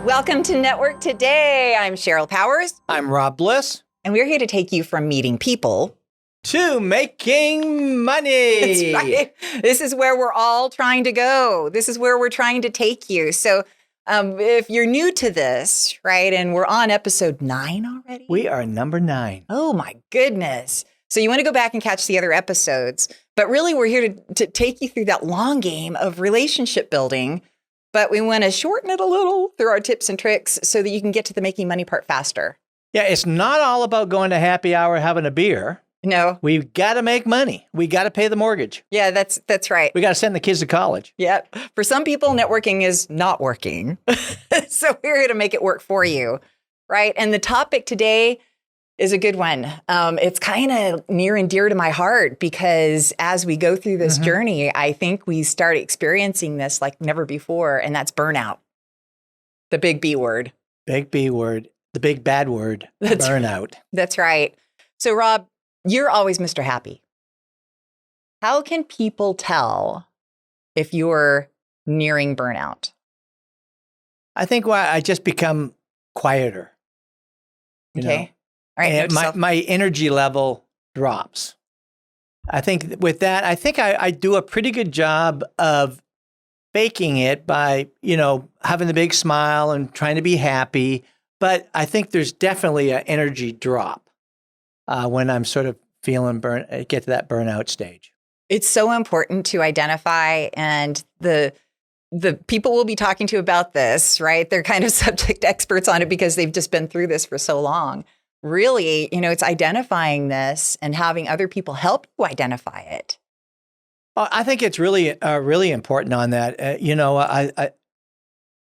Welcome to Network Today. I'm Cheryl Powers. I'm Rob Bliss. And we're here to take you from meeting people to making money. That's right. This is where we're all trying to go. This is where we're trying to take you. So if you're new to this, right, and we're on episode 9 already. We are number 9. Oh, my goodness. So you want to go back and catch the other episodes. But really, we're here to take you through that long game of relationship building. But we want to shorten it a little through our tips and tricks so that you can get to the making money part faster. Yeah, it's not all about going to happy hour, having a beer. No. We've got to make money. We got to pay the mortgage. Yeah, that's right. We got to send the kids to college. Yeah. For some people, networking is not working. So we're here to make it work for you, right? And the topic today is a good one. It's kind of near and dear to my heart because as we go through this journey, I think we start experiencing this like never before, and that's burnout. The big B word. Big B word. The big bad word. Burnout. That's right. So Rob, you're always Mr. Happy. How can people tell if you're nearing burnout? I think I just become quieter. Okay. All right. And my energy level drops. I think with that, I do a pretty good job of faking it by, having the big smile and trying to be happy. But I think there's definitely an energy drop when I'm sort of feeling get to that burnout stage. It's so important to identify, and the people we'll be talking to about this, right? They're kind of subject experts on it because they've just been through this for so long. Really, it's identifying this and having other people help you identify it. I think it's really, really important on that.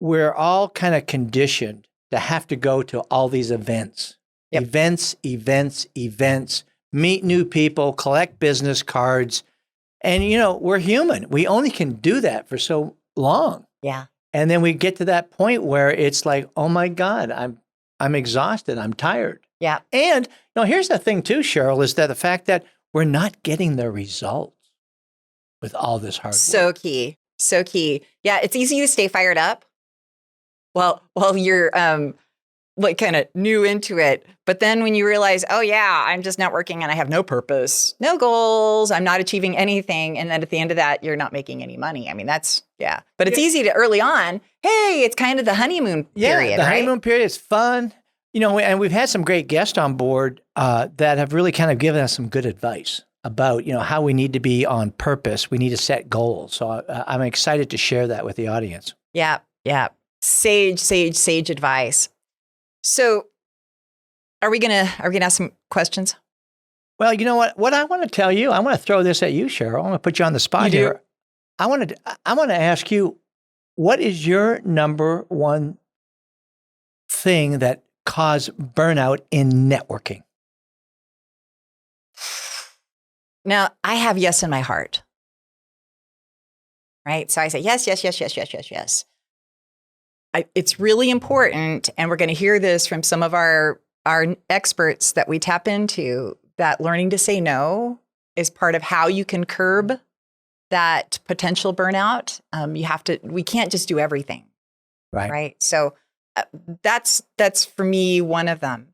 We're all kind of conditioned to have to go to all these events, Yep. events, meet new people, collect business cards. And, we're human. We only can do that for so long. Yeah. And then we get to that point where it's like, oh my God, I'm exhausted. I'm tired. Yeah. And, here's the thing too, Cheryl, is that the fact that we're not getting the results with all this hard work. So key. Yeah. It's easy to stay fired up. Well, you're kind of new into it. But then when you realize, oh yeah, I'm just not working and I have no purpose, no goals, I'm not achieving anything. And then at the end of that, you're not making any money. I mean, yeah. But it's easy to early on, hey, it's kind of the honeymoon period, the right? honeymoon period is fun. And we've had some great guests on board that have really kind of given us some good advice about, how we need to be on purpose. We need to set goals. So I'm excited to share that with the audience. Yeah. Sage advice. So are we gonna ask some questions? Well, you know what I want to tell you, I want to throw this at you, Cheryl. I want to put you on the spot here. I want to ask you, what is your number one thing that caused burnout in networking? Now, I have yes in my heart. Right? So I say yes. It's really important, and we're going to hear this from some of our experts that we tap into, that learning to say no is part of how you can curb that potential burnout. We can't just do everything. Right. So that's for me one of them.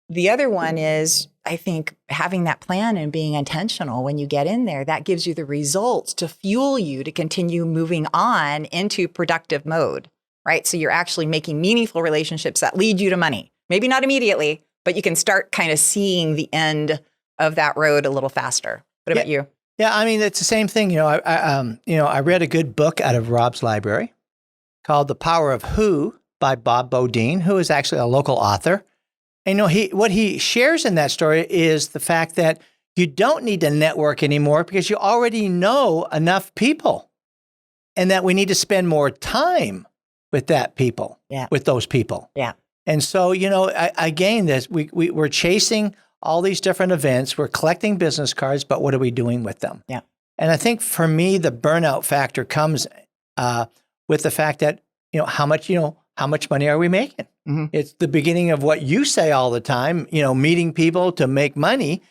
The other one is, I think, having that plan and being intentional when you get in there, that gives you the results to fuel you to continue moving on into productive mode. Right. So you're actually making meaningful relationships that lead you to money. Maybe not immediately, but you can start kind of seeing the end of that road a little faster. What about you? Yeah, I mean, it's the same thing. I read a good book out of Rob's library called The Power of Who by Bob Bodine, who is actually a local author. And what he shares in that story is the fact that you don't need to network anymore because you already know enough people, and that we need to spend more time with those people. Yeah. And so, again, we're chasing all these different events. We're collecting business cards, but what are we doing with them? Yeah. And I think for me, the burnout factor comes with the fact that, how much money are we making? Mm-hmm. It's the beginning of what you say all the time, meeting people to make money.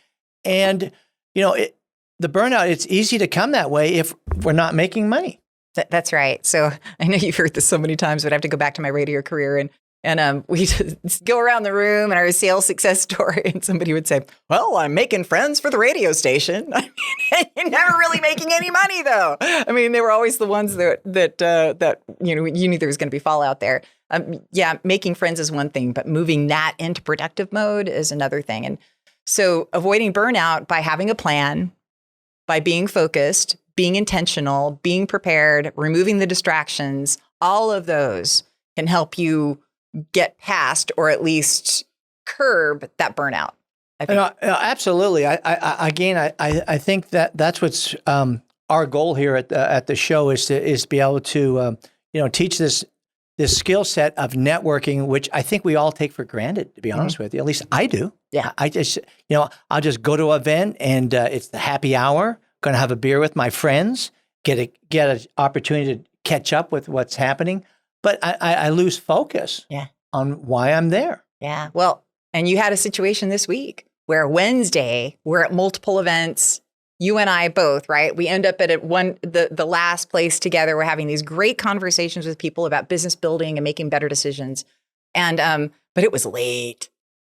And, the burnout, it's easy to come that way if we're not making money. That's right. So I know you've heard this so many times, but I have to go back to my radio career. And And we just go around the room and our sales success story, and somebody would say, well, I'm making friends for the radio station. I mean, you're never really making any money, though. I mean, they were always the ones that you knew there was going to be fallout there. Yeah, making friends is one thing, but moving that into productive mode is another thing. And so avoiding burnout by having a plan, by being focused, being intentional, being prepared, removing the distractions, all of those can help you get past or at least curb that burnout. I think. Absolutely. I think that's what's our goal here at the show is to be able to teach this skill set of networking, which I think we all take for granted, to be honest with you. At least I do. Yeah. I just I'll just go to an event and it's the happy hour. Going to have a beer with my friends. Get an opportunity to catch up with what's happening. But I lose focus on why I'm there. Yeah. Well, and you had a situation this week where Wednesday, we're at multiple events. You and I both, right? We end up at the last place together. We're having these great conversations with people about business building and making better decisions. And but it was late.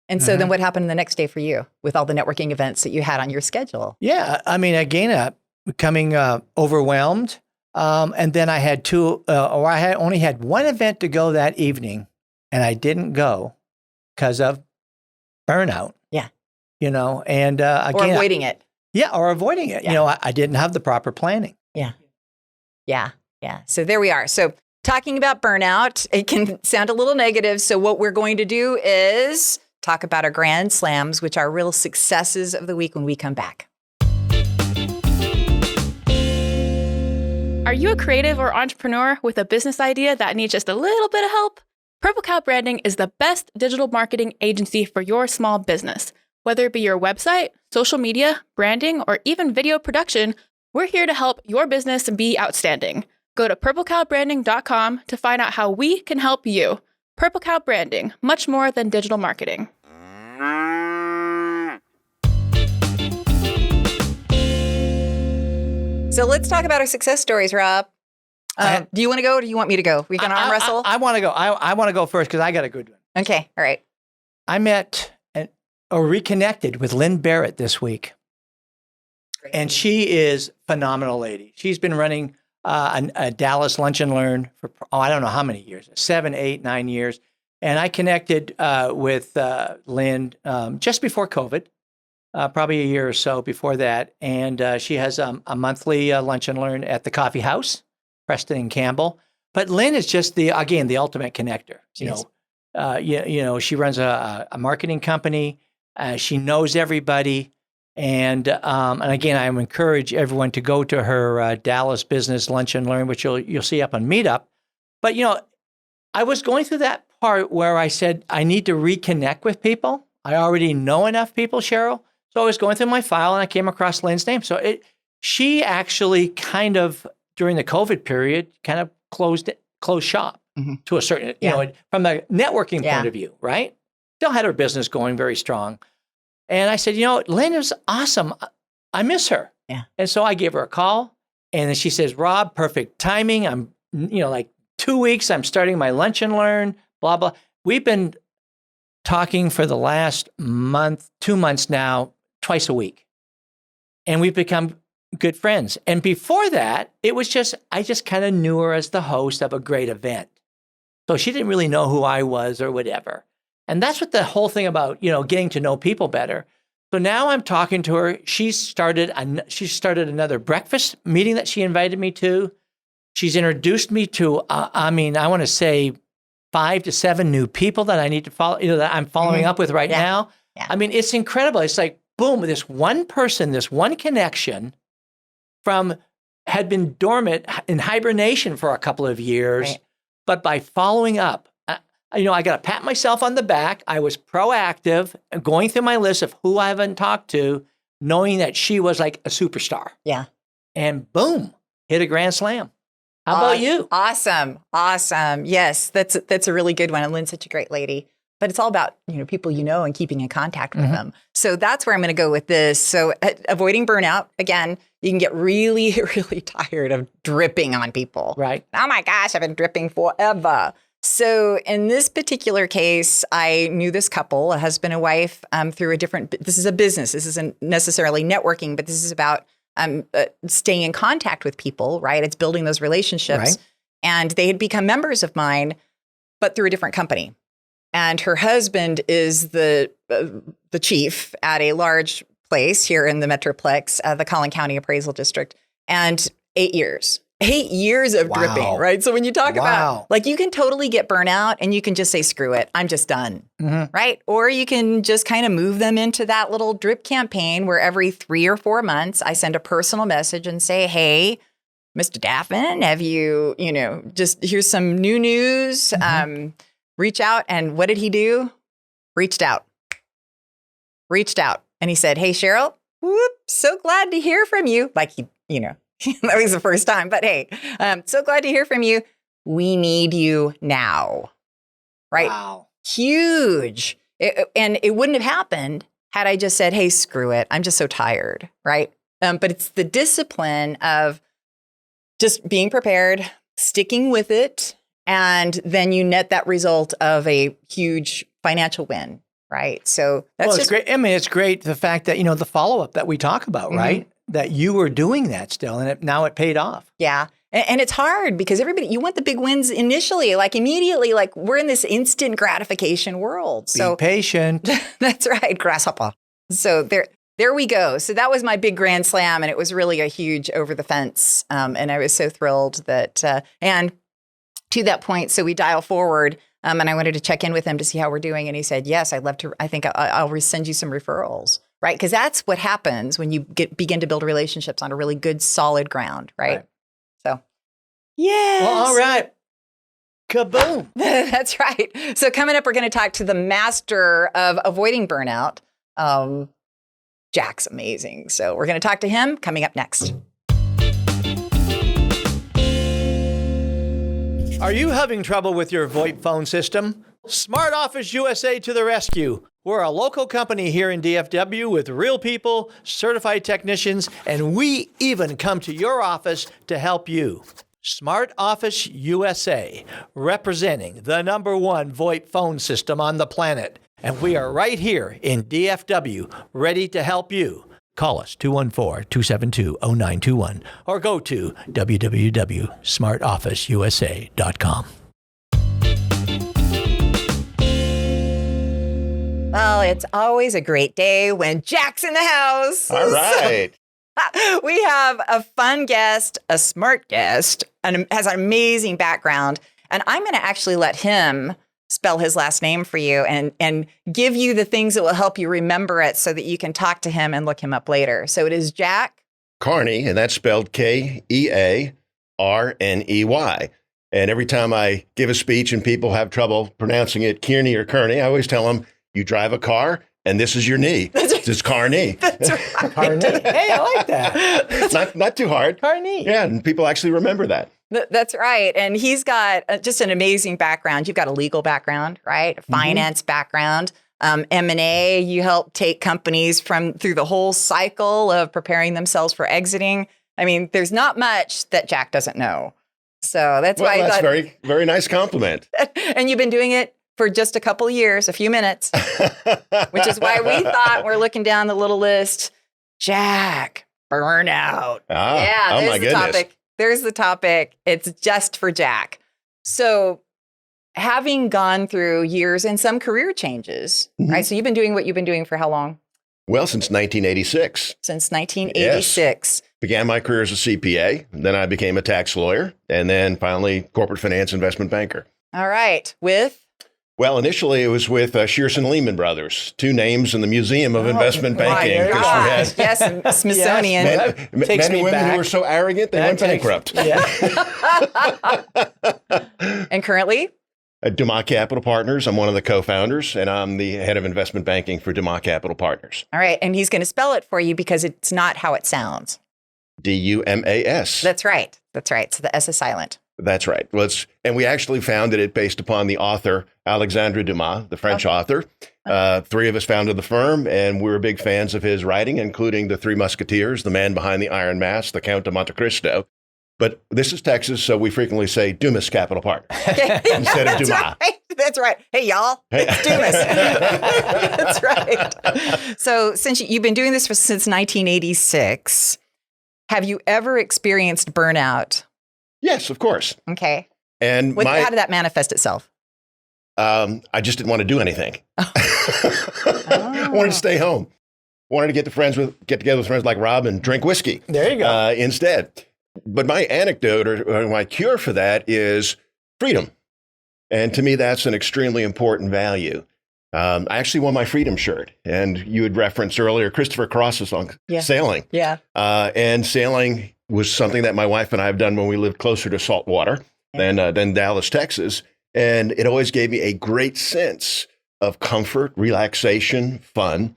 And so then what happened the next day for you with all the networking events that you had on your schedule? Yeah. I mean, again, becoming overwhelmed. And then I had only had one event to go that evening, and I didn't go because of burnout. Yeah. And again, or avoiding it. Yeah, or avoiding it. Yeah. I didn't have the proper planning. Yeah. Yeah. Yeah. So there we are. So talking about burnout, it can sound a little negative. So what we're going to do is talk about our grand slams, which are real successes of the week when we come back. Are you a creative or entrepreneur with a business idea that needs just a little bit of help? Purple Cow Branding is the best digital marketing agency for your small business. Whether it be your website, social media, branding, or even video production, we're here to help your business be outstanding. Go to purplecowbranding.com to find out how we can help you. Purple Cow Branding, much more than digital marketing. So let's talk about our success stories, Rob. Do you want to go or do you want me to go? We can arm wrestle? I want to go. I want to go first because I got a good one. Okay. All right. I met or reconnected with Lynn Barrett this week. Great. And she is a phenomenal lady. She's been running a Dallas Lunch and Learn for, I don't know how many years, 7, 8, 9 years. And I connected with Lynn just before COVID. Probably a year or so before that. And she has a monthly lunch and learn at the Coffee House, Preston and Campbell. But Lynn is just the ultimate connector. She runs a marketing company. She knows everybody. And again, I encourage everyone to go to her Dallas Business Lunch and Learn, which you'll see up on Meetup. But, I was going through that part where I said, I need to reconnect with people. I already know enough people, Cheryl. So I was going through my file and I came across Lynn's name. So she actually kind of, during the COVID period, kind of closed shop to a certain, from the networking point of view, right? Still had her business going very strong. And I said, Lynn is awesome. I miss her. Yeah. And so I gave her a call and then she says, Rob, perfect timing. I'm, like 2 weeks, I'm starting my lunch and learn, blah, blah. We've been talking for the last 2 months now, twice a week. And we've become good friends. And before that, it was I just kind of knew her as the host of a great event. So she didn't really know who I was or whatever. And that's what the whole thing about, getting to know people better. So now I'm talking to her. She started another breakfast meeting that she invited me to. She's introduced me to, I want to say 5 to 7 new people that I need to follow, that I'm following up with right now. Yeah. I mean, it's incredible. It's like, boom, this one person, this one connection had been dormant in hibernation for a couple of years. Right. But by following up, I got to pat myself on the back. I was proactive, going through my list of who I haven't talked to, knowing that she was like a superstar. Yeah. And boom, hit a grand slam. How about you? Awesome. Yes, that's a really good one. And Lynn's such a great lady. But it's all about, people and keeping in contact with them. So that's where I'm going to go with this. So avoiding burnout, again, you can get really, really tired of dripping on people. Right. Oh my gosh, I've been dripping forever. So in this particular case, I knew this couple, a husband and wife, through this is a business. This isn't necessarily networking, but this is about staying in contact with people, right? It's building those relationships. Right. And they had become members of mine, but through a different company. And her husband is the chief at a large place here in the Metroplex, the Collin County Appraisal District, and 8 years. 8 years of dripping, right? So when you talk about, like, you can totally get burnout and you can just say, screw it, I'm just done, right? Or you can just kind of move them into that little drip campaign where every 3 or 4 months, I send a personal message and say, hey, Mr. Daffin, have you, just here's some new news. Reach out. And what did he do? Reached out. And he said, hey, Cheryl, so glad to hear from you. Like that was the first time. But hey, so glad to hear from you. We need you now. Right? Wow. Huge. And it wouldn't have happened had I just said, hey, screw it. I'm just so tired. Right? But it's the discipline of just being prepared, sticking with it, and then you net that result of a huge financial win, right? So that's it's great. I mean, it's great the fact that, the follow-up that we talk about, right? That you were doing that still, and now it paid off. Yeah. And it's hard because you want the big wins initially, like immediately, like we're in this instant gratification world. Be patient. That's right, grasshopper. So there we go. So that was my big grand slam, and it was really a huge over the fence. And I was so thrilled that, and to that point, so we dial forward, and I wanted to check in with him to see how we're doing. And he said, yes, I'd love to. I think I'll send you some referrals, right? Because that's what happens when you begin to build relationships on a really good, solid ground, right? So, yes. Well, all right. Kaboom. That's right. So coming up, we're going to talk to the master of avoiding burnout. Jack's amazing. So we're going to talk to him coming up next. Are you having trouble with your VoIP phone system? Smart Office USA to the rescue. We're a local company here in DFW with real people, certified technicians, and we even come to your office to help you. Smart Office USA, representing the #1 VoIP phone system on the planet. And we are right here in DFW, ready to help you. Call us 214-272-0921 or go to www.smartofficeusa.com. Well, it's always a great day when Jack's in the house. All right. We have a fun guest, a smart guest, and has an amazing background. And I'm going to actually let him spell his last name for you and give you the things that will help you remember it so that you can talk to him and look him up later. So it is Jack Kearney, and that's spelled Kearney. And every time I give a speech and people have trouble pronouncing it Kearney or Kearney, I always tell them, you drive a car and this is your knee. It's Kearney. That's right. Kearney. Hey, I like that. Not too hard. Kearney. Yeah, and people actually remember that. That's right. And he's got just an amazing background. You've got a legal background, right? A finance background. M&A, you help take companies through the whole cycle of preparing themselves for exiting. I mean, there's not much that Jack doesn't know. So that's why I thought, very, very nice compliment. And you've been doing it for just a couple of years, a few minutes, which is why we thought we're looking down the little list. Jack, burnout. Oh my goodness. Topic. There's the topic. It's just for Jack. So having gone through years and some career changes, right? So you've been doing what you've been doing for how long? Well, since 1986. Since 1986. Yes. Began my career as a CPA, then I became a tax lawyer, and then finally corporate finance investment banker. All right. With? Well, initially it was with Shearson Lehman Brothers, two names in the Museum of Investment Banking. Yes, and Smithsonian. Men and women who were so arrogant, they went bankrupt. Yeah. And currently? At Dumas Capital Partners, I'm one of the co-founders, and I'm the head of investment banking for Dumas Capital Partners. All right, and he's going to spell it for you because it's not how it sounds. Dumas. That's right. So the S is silent. That's right. And we actually founded it based upon the author, Alexandre Dumas, the French author. Three of us founded the firm, and we were big fans of his writing, including The Three Musketeers, The Man Behind the Iron Mask, The Count of Monte Cristo. But this is Texas, so we frequently say Dumas Capital Partners instead of That's Dumas. right. That's right. Hey, y'all, it's Dumas. That's right. So since you've been doing this since 1986, have you ever experienced burnout? Yes, of course. Okay. And How did that manifest itself? I just didn't want to do anything. I wanted to stay home. Wanted to get together with friends like Rob and drink whiskey. There you go. Instead. But my anecdote or my cure for that is freedom. And to me, that's an extremely important value. I actually won my freedom shirt. And you had referenced earlier Christopher Cross's song, Sailing. Yeah. And sailing was something that my wife and I have done when we lived closer to salt water than Dallas, Texas. And it always gave me a great sense of comfort, relaxation, fun.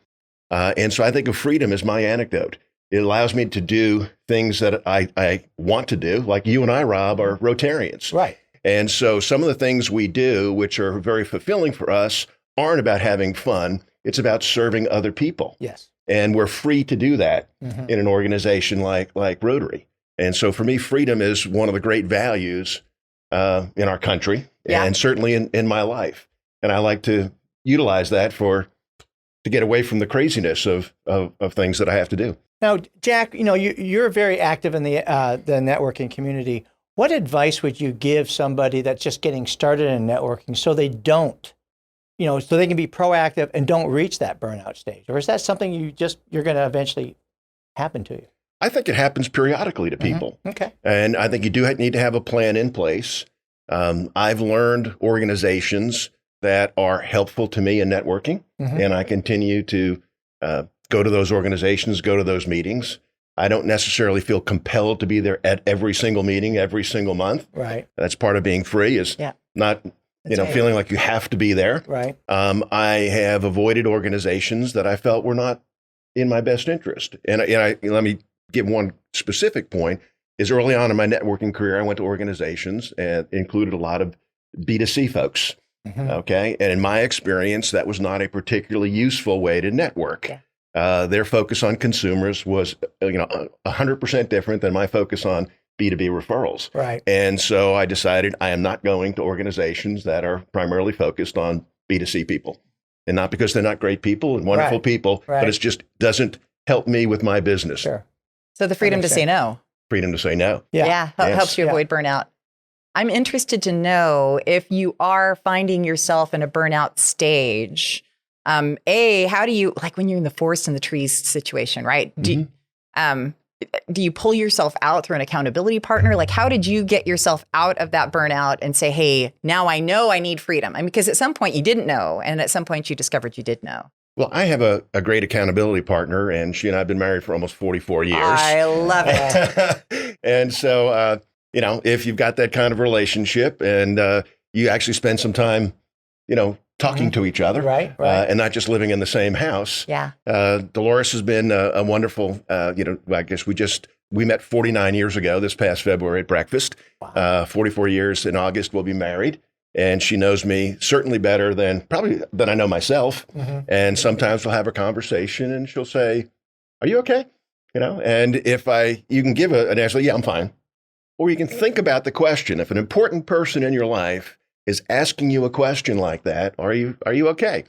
And so I think of freedom as my anecdote. It allows me to do things that I want to do, like you and I, Rob, are Rotarians. Right. And so some of the things we do, which are very fulfilling for us, aren't about having fun. It's about serving other people. Yes. And we're free to do that in an organization like Rotary. And so for me, freedom is one of the great values in our country and certainly in my life. And I like to utilize that to get away from the craziness of things that I have to do. Now, Jack, you're very active in the networking community. What advice would you give somebody that's just getting started in networking so they don't, so they can be proactive and don't reach that burnout stage? Or is that something you're going to eventually happen to you? I think it happens periodically to people. Okay. And I think you do need to have a plan in place. I've learned organizations that are helpful to me in networking, and I continue to go to those organizations, go to those meetings. I don't necessarily feel compelled to be there at every single meeting, every single month. Right. That's part of being free is not, feeling like you have to be there. Right. I have avoided organizations that I felt were not in my best interest. And let me give one specific point is early on in my networking career, I went to organizations and included a lot of B2C folks. Okay. And in my experience, that was not a particularly useful way to network. Yeah. Their focus on consumers was, 100% different than my focus on B2B referrals. Right. And so I decided I am not going to organizations that are primarily focused on B2C people. And not because they're not great people and wonderful people, but it just doesn't help me with my business. Sure. So the freedom to say no. Freedom to say no. Yeah. Helps you avoid burnout. I'm interested to know if you are finding yourself in a burnout stage. How do you, like when you're in the forest and the trees situation, right? Do you pull yourself out through an accountability partner? Like, how did you get yourself out of that burnout and say, hey, now I know I need freedom? I mean, because at some point you didn't know, and at some point you discovered you did know. Well, I have a great accountability partner, and she and I have been married for almost 44 years. I love it. And so, if you've got that kind of relationship and you actually spend some time, talking to each other, right. And not just living in the same house. Yeah. Dolores has been a wonderful, I guess we met 49 years ago this past February at breakfast. Wow. 44 years in August, we'll be married. And she knows me certainly better than I know myself. And sometimes we'll have a conversation and she'll say, are you okay? And if you can give an answer, yeah, I'm fine. Or you can think about the question. If an important person in your life is asking you a question like that, are you okay?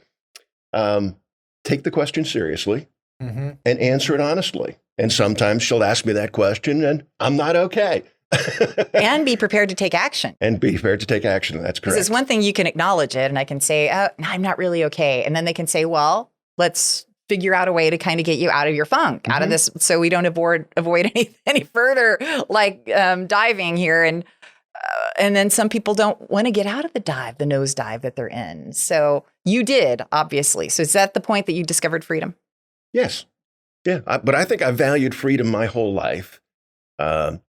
Take the question seriously and answer it honestly. And sometimes she'll ask me that question and I'm not okay. And be prepared to take action. And be prepared to take action. That's correct. It's one thing you can acknowledge it and I can say, no, I'm not really okay. And then they can say, well, let's figure out a way to kind of get you out of your funk, out of this, so we don't avoid any further diving here. And then some people don't want to get out of the nosedive that they're in. So you did, obviously. So is that the point that you discovered freedom? Yes. Yeah. But I think I valued freedom my whole life. Part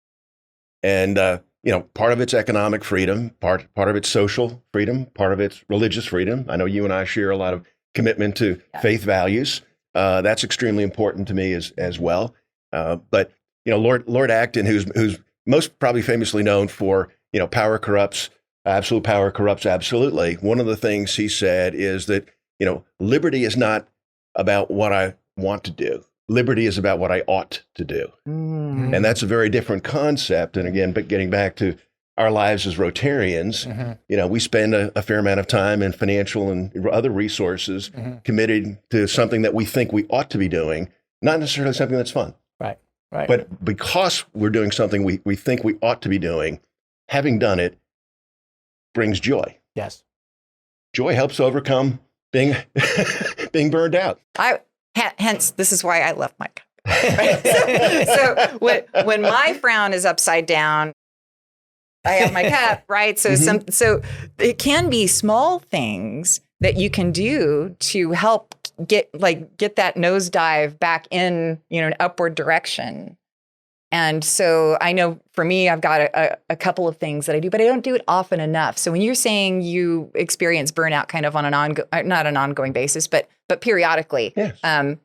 of it's economic freedom, part of it's social freedom, part of it's religious freedom. I know you and I share a lot of commitment to faith values. That's extremely important to me as well. But Lord Acton, who's most probably famously known for power corrupts, absolute power corrupts absolutely. One of the things he said is that liberty is not about what I want to do. liberty is about what I ought to do. And that's a very different concept. And again, but getting back to our lives as Rotarians, we spend a fair amount of time and financial and other resources committed to something that we think we ought to be doing, not necessarily something that's fun. Right. But because we're doing something we think we ought to be doing, having done it brings joy. Yes. Joy helps overcome being being burned out. Hence, this is why I left my cup. Right? So when my frown is upside down, I have my cup, right? So so it can be small things that you can do to help get that nosedive back in, an upward direction. And so I know for me, I've got a couple of things that I do, but I don't do it often enough. So when you're saying you experience burnout kind of on not an ongoing basis, but periodically, yes.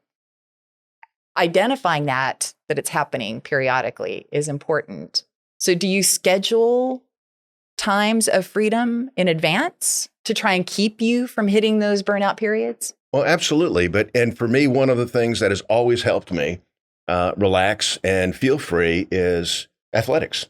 Identifying that it's happening periodically is important. So do you schedule times of freedom in advance to try and keep you from hitting those burnout periods? Well, absolutely. And for me, one of the things that has always helped me relax and feel free is athletics.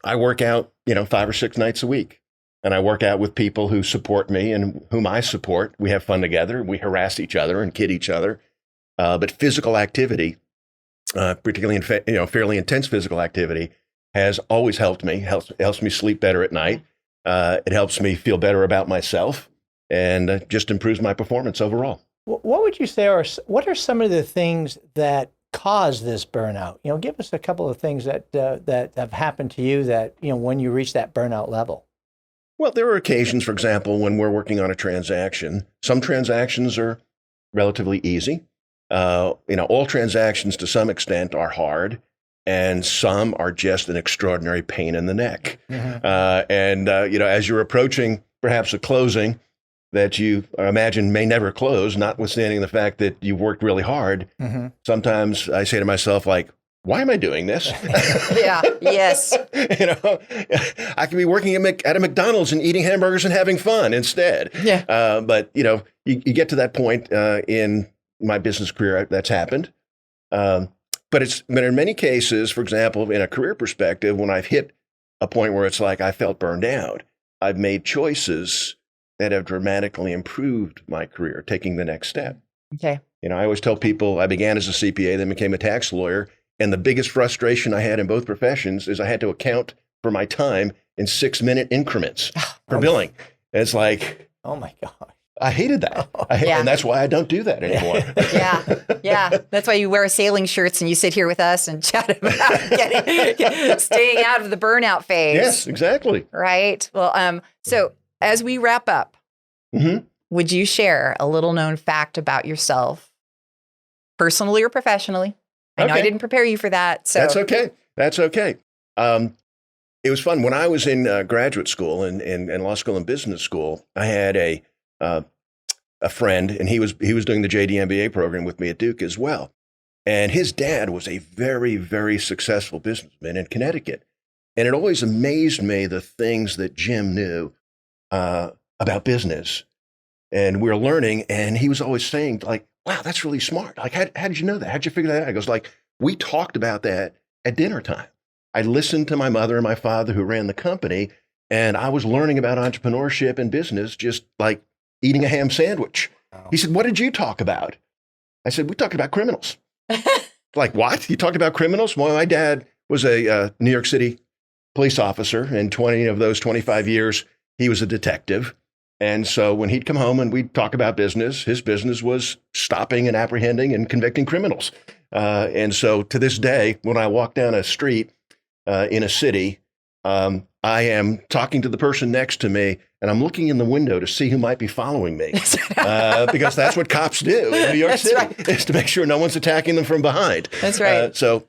I work out, 5 or 6 nights a week, and I work out with people who support me and whom I support. We have fun together. We harass each other and kid each other. But physical activity, particularly in fairly intense physical activity, has always helped me. Helps me sleep better at night. It helps me feel better about myself, and just improves my performance overall. What would you say what are some of the things that cause this burnout? Give us a couple of things that have happened to you that, when you reach that burnout level. Well, there are occasions, for example, when we're working on a transaction. Some transactions are relatively easy. All transactions to some extent are hard, and some are just an extraordinary pain in the neck. As you're approaching perhaps a closing that you imagine may never close, notwithstanding the fact that you've worked really hard, sometimes I say to myself, why am I doing this? Yeah, yes. I could be working at a McDonald's and eating hamburgers and having fun instead. Yeah. But you get to that point in my business career that's happened. But in many cases, for example, in a career perspective, when I've hit a point where it's like I felt burned out, I've made choices that have dramatically improved my career, taking the next step. Okay. I always tell people I began as a CPA, then became a tax lawyer. And the biggest frustration I had in both professions is I had to account for my time in 6-minute increments for billing. And it's like, oh my God. I hated that. And that's why I don't do that anymore. Yeah. That's why you wear sailing shirts and you sit here with us and chat about staying out of the burnout phase. Yes, exactly. Right. Well, so as we wrap up, would you share a little known fact about yourself, personally or professionally? I know I didn't prepare you for that. So That's okay. It was fun. When I was in graduate school and law school and business school, I had a friend, and he was doing the JD MBA program with me at Duke as well. And his dad was a very, very successful businessman in Connecticut. And it always amazed me the things that Jim knew about business. And we were learning, and he was always saying, wow, that's really smart. How did you know that? How'd you figure that out? I goes, we talked about that at dinner time. I listened to my mother and my father who ran the company, and I was learning about entrepreneurship and business just like eating a ham sandwich. Wow. He said, what did you talk about? I said, we talked about criminals. What? You talked about criminals? Well, my dad was a New York City police officer, and 20 of those 25 years, he was a detective. And so when he'd come home and we'd talk about business, his business was stopping and apprehending and convicting criminals. And so to this day, when I walk down a street in a city, I am talking to the person next to me, and I'm looking in the window to see who might be following me, because that's what cops do in New York City, is to make sure no one's attacking them from behind. That's right. So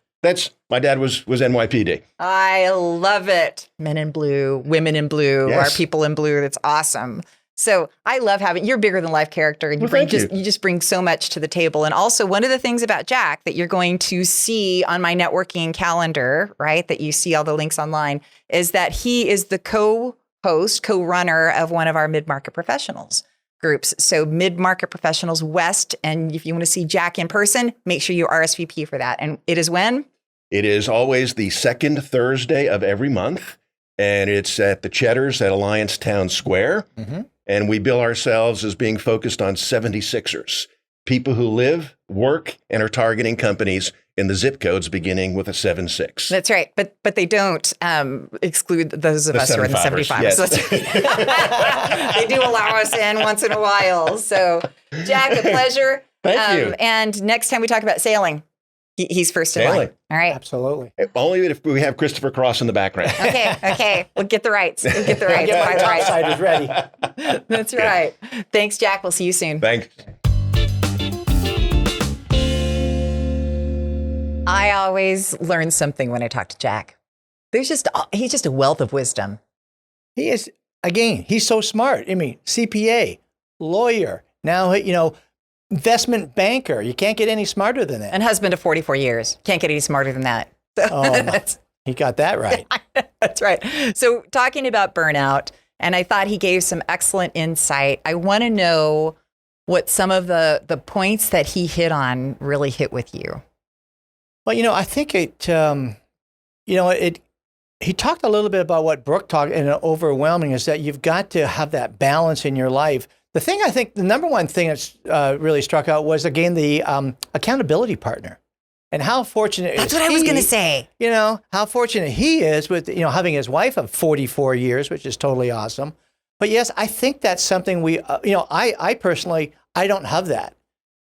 my dad was NYPD. I love it. Men in blue, women in blue, Yes. our people in blue. That's awesome. So I love you're bigger than life character, and you just bring so much to the table. And also one of the things about Jack that you're going to see on my networking calendar, right, that you see all the links online, is that he is the co-runner of one of our mid-market professionals. groups. So Mid-Market Professionals West. And if you want to see Jack in person, make sure you RSVP for that. And it is when? It is always the second Thursday of every month. And it's at the Cheddar's at Alliance Town Square. Mm-hmm. And we bill ourselves as being focused on 76ers, people who live, work, and are targeting companies in the zip codes beginning with a 7-6. That's right. But they don't exclude those of us who are in the 75. Yes. So that's right. They do allow us in once in a while. So, Jack, a pleasure. Thank you. And next time we talk about sailing, he's first in line. Sailing. All right. Absolutely. Only if we have Christopher Cross in the background. Okay. We'll get the rights. Buy the My top rights. side is ready. That's right. Thanks, Jack. We'll see you soon. Thanks. I always learn something when I talk to Jack. He's just a wealth of wisdom. He is, again, he's so smart. I mean, CPA, lawyer, now, investment banker. You can't get any smarter than that. And husband of 44 years. Can't get any smarter than that. He got that right. That's right. So talking about burnout, and I thought he gave some excellent insight. I want to know what some of the points that he hit on really hit with you. Well, I think he talked a little bit about what Brooke talked, and overwhelming is that you've got to have that balance in your life. The thing I think, the number one thing that's really struck out was, again, the accountability partner. And how fortunate That's what I was going to say. How fortunate he is with, having his wife of 44 years, which is totally awesome. But yes, I think that's something I personally, I don't have that.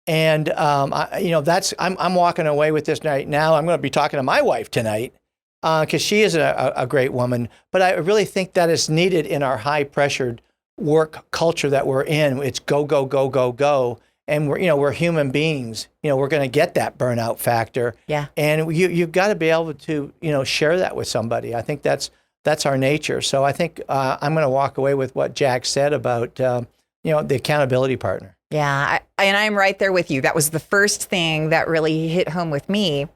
And, I'm walking away with this right now. I'm going to be talking to my wife tonight because she is a great woman. But I really think that is needed in our high pressured work culture that we're in. It's go, go, go, go, go. And we're human beings. We're going to get that burnout factor. Yeah. And you've got to be able to, share that with somebody. I think that's our nature. So I think I'm going to walk away with what Jack said about, the accountability partner. Yeah. And I'm right there with you. That was the first thing that really hit home with me.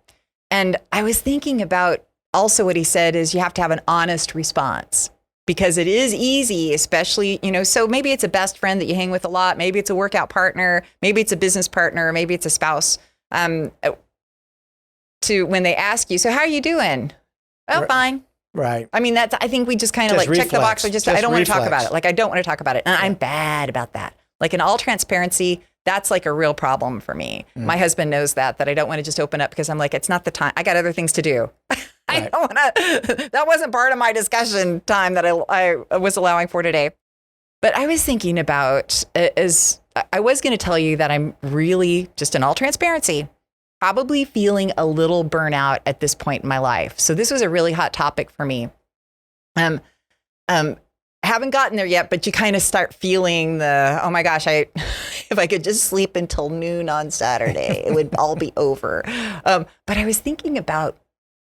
And I was thinking about also what he said is you have to have an honest response. Because it is easy, especially, so maybe it's a best friend that you hang with a lot. Maybe it's a workout partner. Maybe it's a business partner. Maybe it's a spouse. To when they ask you, so how are you doing? Oh, fine. Right. I mean, I think we just kind of check the box. I don't want to talk about it. I don't want to talk about it. And I'm bad about that. In all transparency, that's a real problem for me. My husband knows that I don't want to just open up because I'm it's not the time. I got other things to do. I don't want to, that wasn't part of my discussion time that I was allowing for today. But I was thinking about, I was going to tell you that I'm really, just in all transparency, probably feeling a little burnout at this point in my life. So this was a really hot topic for me. Haven't gotten there yet, but you kind of start feeling oh my gosh, if I could just sleep until noon on Saturday, it would all be over. But I was thinking about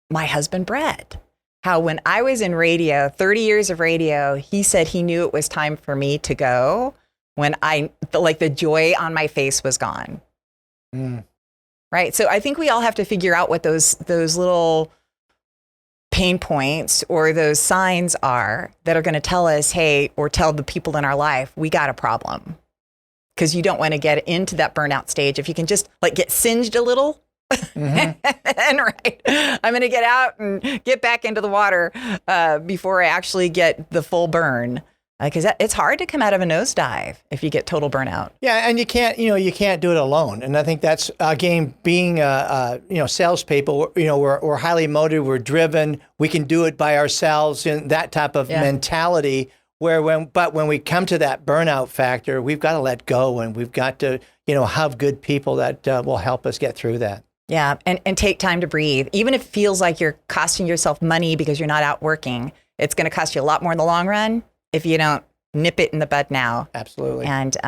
my husband, Brett, how when I was in radio, 30 years of radio, he said he knew it was time for me to go when the joy on my face was gone. Right. So I think we all have to figure out what those little pain points or those signs are that are going to tell us, hey, or tell the people in our life, we got a problem. Because you don't want to get into that burnout stage. If you can just get singed a little, and I'm going to get out and get back into the water before I actually get the full burn. Because it's hard to come out of a nosedive if you get total burnout. Yeah, and you can't do it alone. And I think that's again being salespeople. We're highly motivated, we're driven. We can do it by ourselves, and that type of mentality. But when we come to that burnout factor, we've got to let go, and we've got to have good people that will help us get through that. Yeah, and take time to breathe. Even if it feels like you're costing yourself money because you're not out working, it's going to cost you a lot more in the long run if you don't nip it in the bud now. Absolutely. And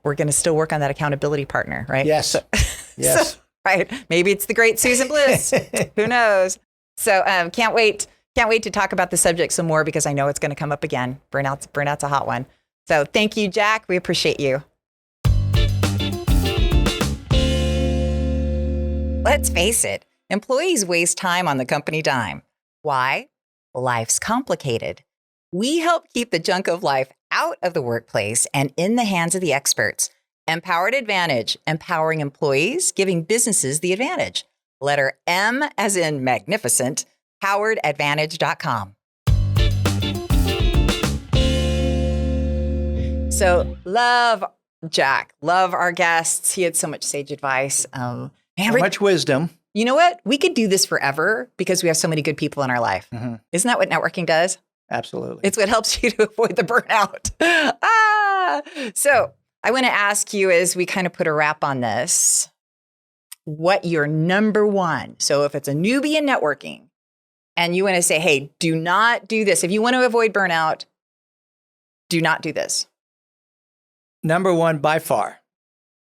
we're going to still work on that accountability partner, right? Yes. Yes. Right. Maybe it's the great Susan Bliss. Who knows? So can't wait to talk about the subject some more because I know it's going to come up again. Burnout's a hot one. So thank you, Jack. We appreciate you. Let's face it, employees waste time on the company dime. Why? Life's complicated. We help keep the junk of life out of the workplace and in the hands of the experts. Empowered Advantage, empowering employees, giving businesses the advantage. Letter M as in magnificent, poweredadvantage.com. So love Jack, love our guests. He had so much sage advice. So much wisdom. You know what? We could do this forever because we have so many good people in our life. Mm-hmm. Isn't that what networking does? Absolutely. It's what helps you to avoid the burnout. So I want to ask you, as we kind of put a wrap on this, what your number one. So if it's a newbie in networking and you want to say, hey, do not do this. If you want to avoid burnout, do not do this. Number one, by far,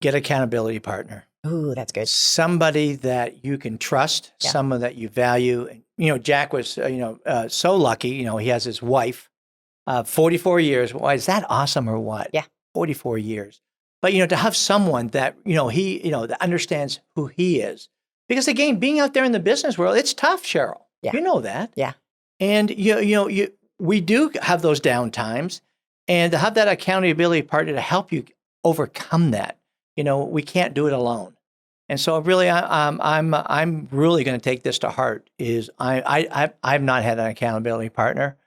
get accountability partner. Ooh, that's good. Somebody that you can trust, someone that you value. Jack was, so lucky. He has his wife, 44 years. Why, is that awesome or what? Yeah. 44 years. But, to have someone that, that understands who he is. Because again, being out there in the business world, it's tough, Cheryl. Yeah. You know that. Yeah. And, we do have those down times. And to have that accountability partner to help you overcome that. We can't do it alone. And so really, I'm really going to take this to heart. Is I've not had an accountability partner.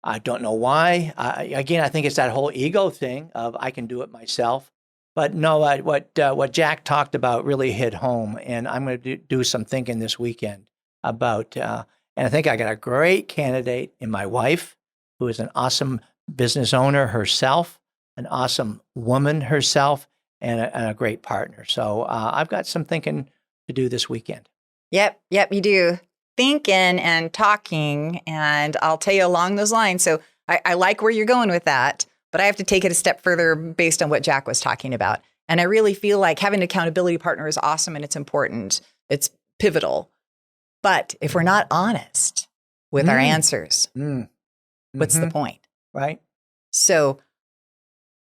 I don't know why. I think it's that whole ego thing of I can do it myself. But no, what Jack talked about really hit home, and I'm going to do some thinking this weekend about. And I think I got a great candidate in my wife, who is an awesome business owner herself, an awesome woman herself, and a great partner. So I've got some thinking to do this weekend. Yep, you do. Thinking and talking, and I'll tell you along those lines. So I like where you're going with that, but I have to take it a step further based on what Jack was talking about. And I really feel like having an accountability partner is awesome and it's important. It's pivotal. But if we're not honest with our answers, what's the point? Right. So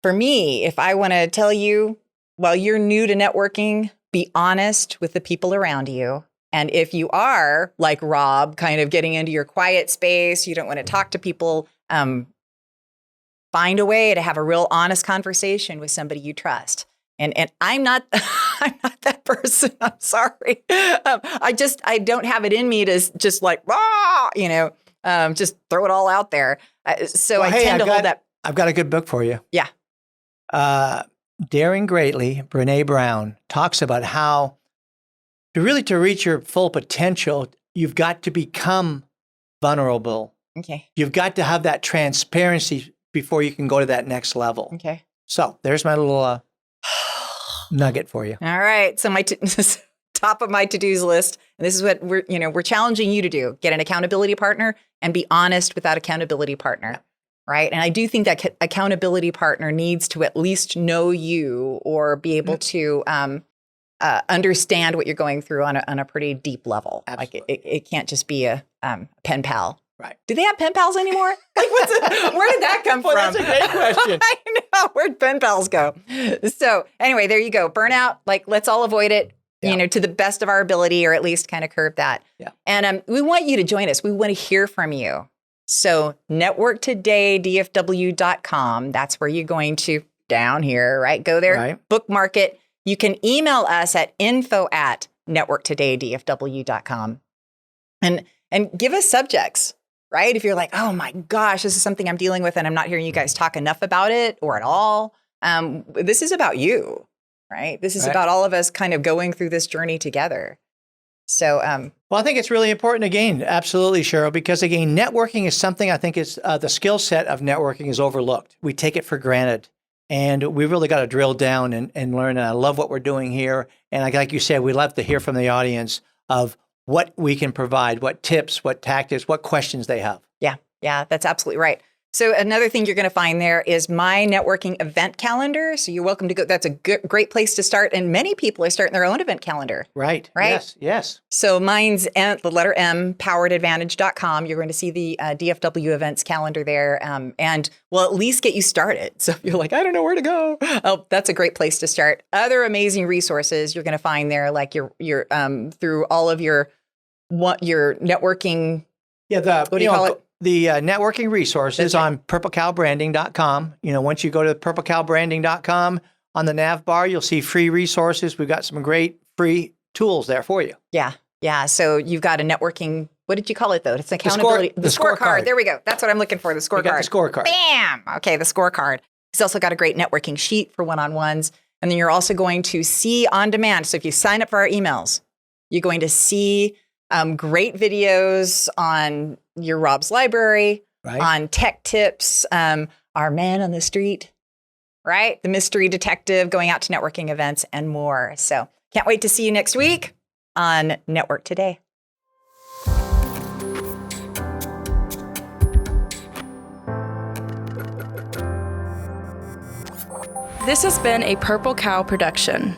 for me, if I want to tell you, while you're new to networking, be honest with the people around you. And if you are, like Rob, kind of getting into your quiet space, you don't want to talk to people, find a way to have a real honest conversation with somebody you trust. And I'm not I'm not that person. I'm sorry. I don't have it in me to just like, just throw it all out there. So I tend to hold that. I've got a good book for you. Yeah. Daring Greatly, Brene Brown talks about how to reach your full potential, you've got to become vulnerable. Okay. You've got to have that transparency before you can go to that next level. Okay. So there's my little nugget for you. All right. So my top of my to-dos list, and this is what we're challenging you to do: get an accountability partner and be honest with that accountability partner. Right. And I do think that accountability partner needs to at least know you or be able to understand what you're going through on a pretty deep level. Absolutely. Like it can't just be a pen pal. Right. Do they have pen pals anymore? Like where did that come from? That's a great question. I know. Where'd pen pals go? So anyway, there you go. Burnout. Like, let's all avoid it. Yeah. To the best of our ability, or at least kind of curb that. Yeah. And we want you to join us. We want to hear from you. So networktodaydfw.com, that's where you're going to, down here, right? Go there, right. Bookmark it. You can email us at info@networktodaydfw.com and give us subjects, right? If you're like, oh my gosh, this is something I'm dealing with and I'm not hearing you guys talk enough about it or at all. This is about you, right? This is about all of us kind of going through this journey together. So, well, I think it's really important again. Absolutely, Cheryl, because again, networking is something I think is the skill set of networking is overlooked. We take it for granted, and we really got to drill down and learn. And I love what we're doing here. And like you said, we love to hear from the audience of what we can provide, what tips, what tactics, what questions they have. Yeah, that's absolutely right. So another thing you're going to find there is my networking event calendar. So you're welcome to go. That's a great place to start. And many people are starting their own event calendar. Right. Yes. So mine's the letter M, poweredadvantage.com. You're going to see the DFW events calendar there. And we'll at least get you started. So if you're like, I don't know where to go. Oh, that's a great place to start. Other amazing resources you're going to find there, like your through all of your networking. Yeah. What do you call it? the networking resources That's right. on purplecowbranding.com. Once you go to purplecowbranding.com, on the nav bar, you'll see free resources. We've got some great free tools there for you. Yeah. Yeah. So you've got a networking, what did you call it though? It's accountability. The scorecard. There we go. That's what I'm looking for. The scorecard. You got the scorecard. Bam. Okay. The scorecard. He's also got a great networking sheet for one-on-ones. And then you're also going to see on demand. So if you sign up for our emails, you're going to see great videos on your Rob's Library, Right. on tech tips, our man on the street, right? The mystery detective going out to networking events and more. So can't wait to see you next week on Network Today. This has been a Purple Cow production.